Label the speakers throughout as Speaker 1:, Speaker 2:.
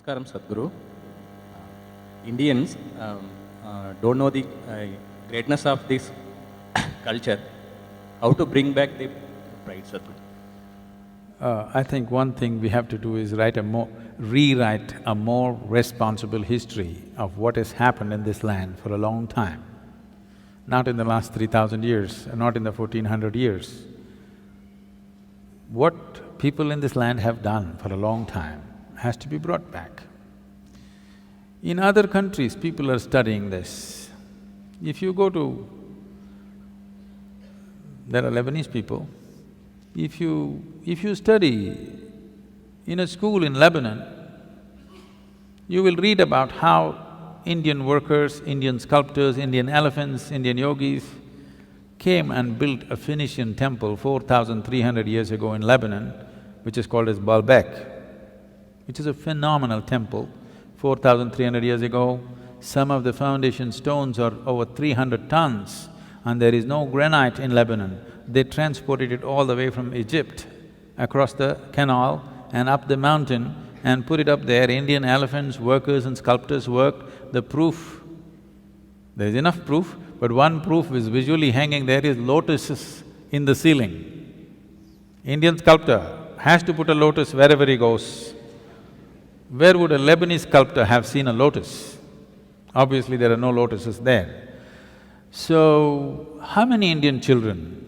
Speaker 1: Namaskaram, Sadhguru. Indians don't know the greatness of this culture. How to bring back the pride, Sadhguru?
Speaker 2: I think one thing we have to do is rewrite a more responsible history of what has happened in this land for a long time. Not in the last 3,000 years, not in the 1400 years. What people in this land have done for a long time has to be brought back. In other countries, people are studying this. If you go to… there are Lebanese people, if you study in a school in Lebanon, you will read about how Indian workers, Indian sculptors, Indian elephants, Indian yogis came and built a Phoenician temple 4,300 years ago in Lebanon, which is called as Baalbek, which is a phenomenal temple. 4,300 years ago, some of the foundation stones are over 300 tons and there is no granite in Lebanon. They transported it all the way from Egypt, across the canal and up the mountain and put it up there. Indian elephants, workers and sculptors worked. The proof, there is enough proof, but one proof is visually hanging there is lotuses in the ceiling. Indian sculptor has to put a lotus wherever he goes. Where would a Lebanese sculptor have seen a lotus? Obviously there are no lotuses there. So, how many Indian children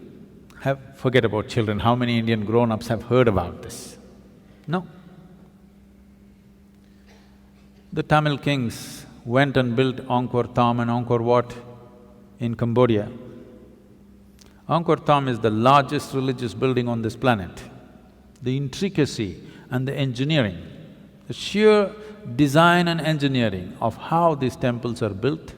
Speaker 2: forget about children, how many Indian grown-ups have heard about this? No. The Tamil kings went and built Angkor Thom and Angkor Wat in Cambodia. Angkor Thom is the largest religious building on this planet. The intricacy and the engineering, the sheer design and engineering of how these temples are built,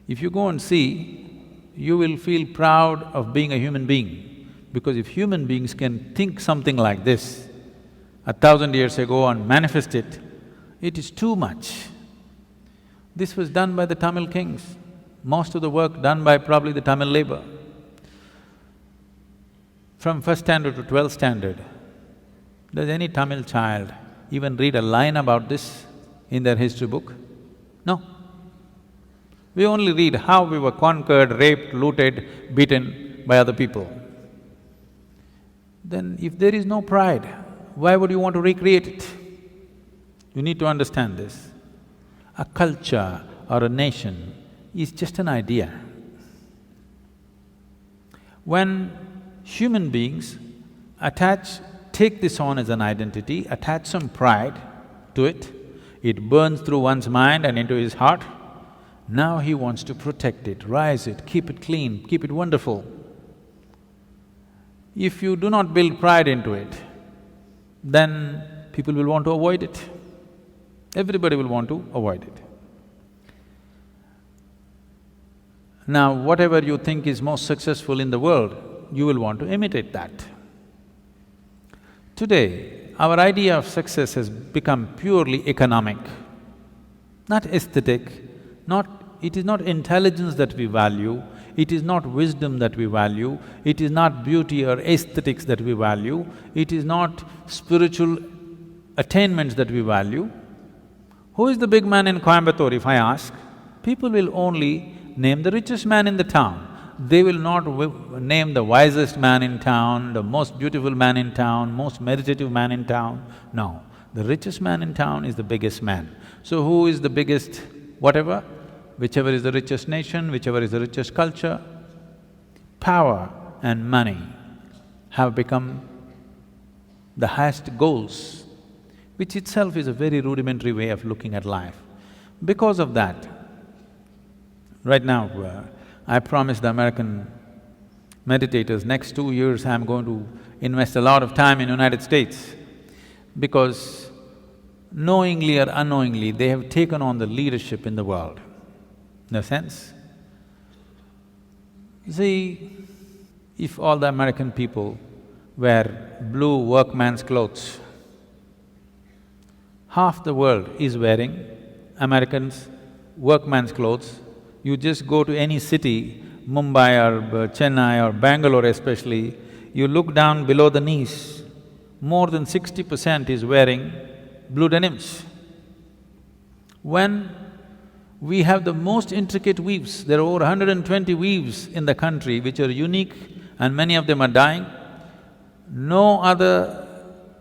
Speaker 2: if you go and see, you will feel proud of being a human being. Because if human beings can think something like this 1,000 years ago and manifest it, it is too much. This was done by the Tamil kings, most of the work done by probably the Tamil labor. From first standard to 12th standard, does any Tamil child even read a line about this in their history book? No. We only read how we were conquered, raped, looted, beaten by other people. Then if there is no pride, why would you want to recreate it? You need to understand this. A culture or a nation is just an idea. When human beings take this on as an identity, attach some pride to it, it burns through one's mind and into his heart. Now he wants to protect it, rise it, keep it clean, keep it wonderful. If you do not build pride into it, then people will want to avoid it. Everybody will want to avoid it. Now, whatever you think is most successful in the world, you will want to imitate that. Today, our idea of success has become purely economic, not aesthetic, it is not intelligence that we value, it is not wisdom that we value, it is not beauty or aesthetics that we value, it is not spiritual attainments that we value. Who is the big man in Coimbatore, if I ask? People will only name the richest man in the town. They will not name the wisest man in town, the most beautiful man in town, most meditative man in town. No, the richest man in town is the biggest man. So who is the biggest whatever? Whichever is the richest nation, whichever is the richest culture, power and money have become the highest goals, which itself is a very rudimentary way of looking at life. Because of that, right now, I promised the American meditators, next 2 years I'm going to invest a lot of time in United States because knowingly or unknowingly, they have taken on the leadership in the world. No sense? See, if all the American people wear blue workman's clothes, half the world is wearing Americans' workman's clothes. You just go to any city, Mumbai or Chennai or Bangalore especially, you look down below the knees, more than 60% is wearing blue denims. When we have the most intricate weaves, there are over 120 weaves in the country which are unique and many of them are dying. No other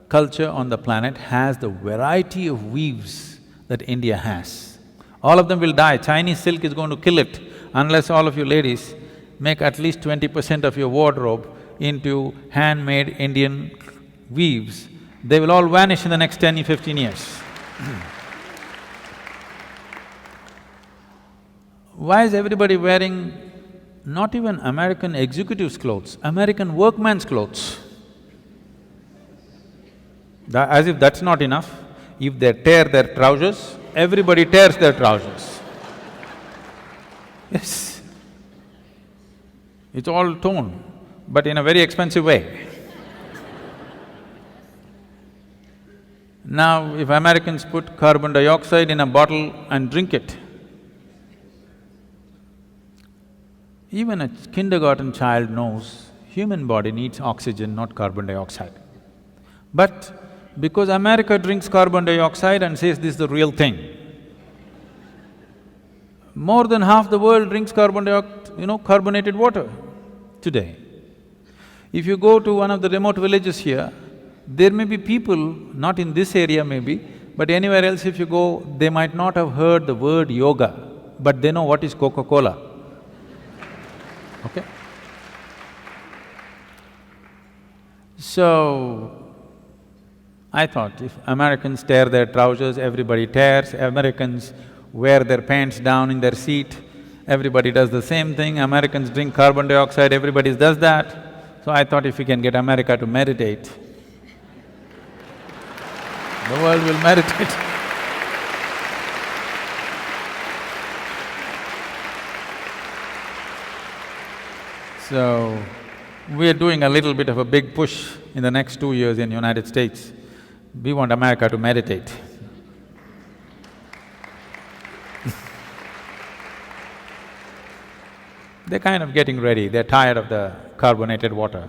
Speaker 2: culture on the planet has the variety of weaves that India has. All of them will die. Chinese silk is going to kill it unless all of you ladies make at least 20% of your wardrobe into handmade Indian weaves. They will all vanish in the next 10 or 15 years. Why is everybody wearing not even American executives' clothes, American workman's clothes? As if that's not enough, if they tear their trousers, everybody tears their trousers. Yes. It's all torn, but in a very expensive way. Now, if Americans put carbon dioxide in a bottle and drink it, even a kindergarten child knows human body needs oxygen, not carbon dioxide. But because America drinks carbon dioxide and says this is the real thing, more than half the world drinks carbonated water today. If you go to one of the remote villages here, there may be people, not in this area maybe, but anywhere else if you go, they might not have heard the word yoga, but they know what is Coca-Cola. Okay? So, I thought if Americans tear their trousers, everybody tears, Americans wear their pants down in their seat, everybody does the same thing, Americans drink carbon dioxide, everybody does that. So I thought if we can get America to meditate, the world will meditate. So, we are doing a little bit of a big push in the next 2 years in the United States. We want America to meditate. They're kind of getting ready, they're tired of the carbonated water.